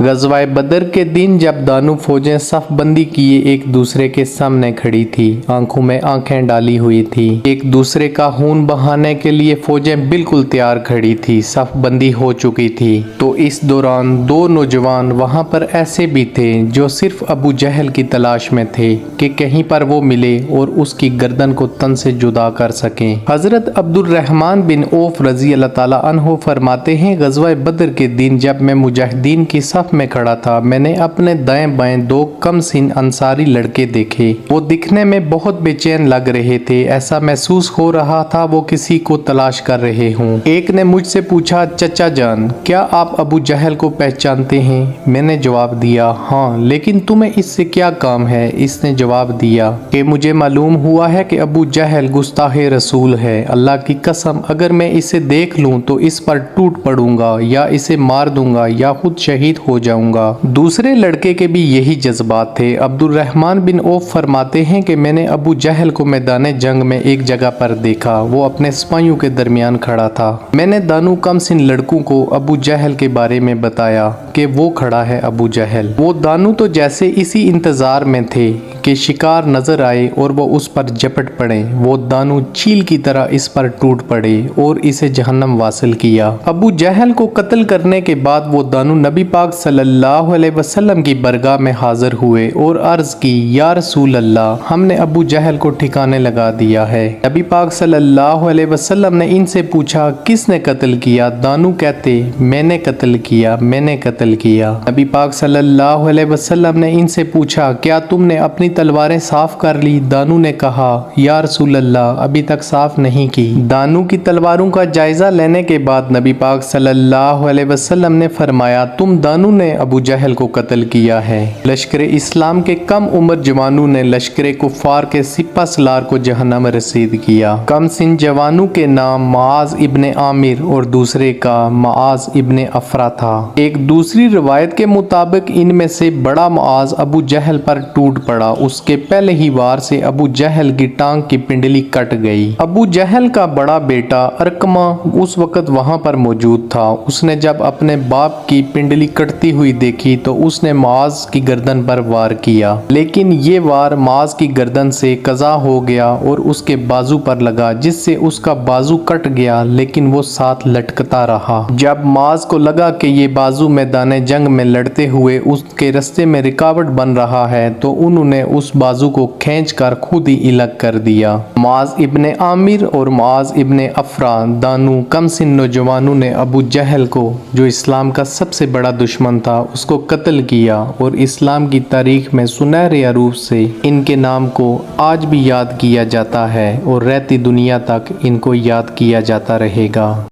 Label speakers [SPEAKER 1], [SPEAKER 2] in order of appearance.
[SPEAKER 1] ग़ज़वा बदर के दिन जब दानू फौजें सफ बंदी किए एक दूसरे के सामने खड़ी थी, आंखों में आंखें डाली हुई थी, एक दूसरे का खून बहाने के लिए फौजें बिल्कुल तैयार खड़ी थी, सफ बंदी हो चुकी थी। तो इस दौरान दो नौजवान वहां पर ऐसे भी थे जो सिर्फ अबू जहल की तलाश में थे कि कहीं पर वो मिले और उसकी गर्दन को तन से जुदा कर सकें। हजरत अब्दुर्रहमान बिन औफ रजी अल्लाह ताला अन्हो फरमाते हैं, ग़ज़वा बदर के दिन जब मैं मुजाहिदीन की सफ में खड़ा था, मैंने अपने दाएं बाएं दो कम सिन अंसारी लड़के देखे। वो दिखने में बहुत बेचैन लग रहे थे, ऐसा महसूस हो रहा था वो किसी को तलाश कर रहे हों। एक ने मुझसे पूछा, चचा जान, क्या आप अबू जहल को पहचानते हैं? मैंने जवाब दिया, हाँ, लेकिन तुम्हें इससे क्या काम है? इसने जवाब दिया कि मुझे मालूम हुआ है कि अबू जहल गुस्ताहे रसूल है। अल्लाह की कसम, अगर मैं इसे देख लूं तो इस पर टूट पड़ूंगा या इसे मार दूंगा या खुद शहीद हो जाऊंगा। दूसरे लड़के के भी यही जज्बात थे। अब्दुर्रहमान बिन औफ फरमाते हैं कि मैंने अबू जहल को मैदान जंग में एक जगह पर देखा, वो अपने सिपाहियों के दरमियान खड़ा था। मैंने दानू कम सिन लड़कों को अबू जहल के बारे में बताया कि वो खड़ा है अबू जहल। वो दानू तो जैसे इसी इंतजार में थे कि शिकार नजर आए और वो उस पर झपट पड़े। वो दानू चील की तरह इस पर टूट पड़े और इसे जहन्नम वासिल किया। अबू जहल को कत्ल करने के बाद वो दानू नबी पाक सल्लल्लाहु अलैहि वसल्लम की बरगाह में हाजिर हुए और अर्ज की, या रसूल अल्लाह, हमने अबू जहल को ठिकाने लगा दिया है। नबी पाक सल्लल्लाहु अलैहि वसल्लम ने इनसे पूछा, किसने कत्ल किया? दानू कहते, मैंने कत्ल किया, मैंने कत्ल किया। नबी पाक सल्लल्लाहु अलैहि वसल्लम ने इनसे पूछा, क्या तुमने अपनी तलवारें साफ कर ली? दानू ने कहा, या रसूल अल्लाह, अभी तक साफ नहीं की। दानू की तलवारों का जायजा लेने के बाद नबी पाक सल्लल्लाहु अलैहि वसल्लम ने फरमाया, तुम दानू ने अबू जहल को कत्ल किया है। लश्कर इस्लाम के कम उम्र जवानों ने लश्कर कुफार के सिपा सलार को जहन्नम रसीद किया। कम सिन जवानों के नाम मुआज इब्ने आमिर और दूसरे का मुआज इब्ने अफरा था। एक दूसरी रिवायत के मुताबिक इनमें से बड़ा मुआज अबू जहल पर टूट पड़ा। उसके पहले ही वार से अबू जहल की टांग की पिंडली कट गई। अबू जहल का बड़ा बेटा अरकमा उस वक्त वहां पर मौजूद था। उसने जब अपने बाप की पिंडली कटती हुई देखी तो उसने मुआज की गर्दन पर वार किया, लेकिन ये वार मुआज की गर्दन से कज़ा हो गया और उसके बाजू पर लगा, जिससे उसका बाजू कट गया, लेकिन वो साथ लटकता रहा। जब मुआज को लगा कि ये बाजू मैदान जंग में लड़ते हुए उसके रास्ते में रुकावट बन रहा है, तो उन्होंने उस बाजू को खींचकर खुद ही अलग कर दिया। मुआज इब्ने आमिर और मुआज इब्ने अफरा दानू कम सिन नौजवानों ने अबू जहल को, जो इस्लाम का सबसे बड़ा दुश्मन था, उसको कत्ल किया और इस्लाम की तारीख में सुनहरे रूप से इनके नाम को आज भी याद किया जाता है और रहती दुनिया तक इनको याद किया जाता रहेगा।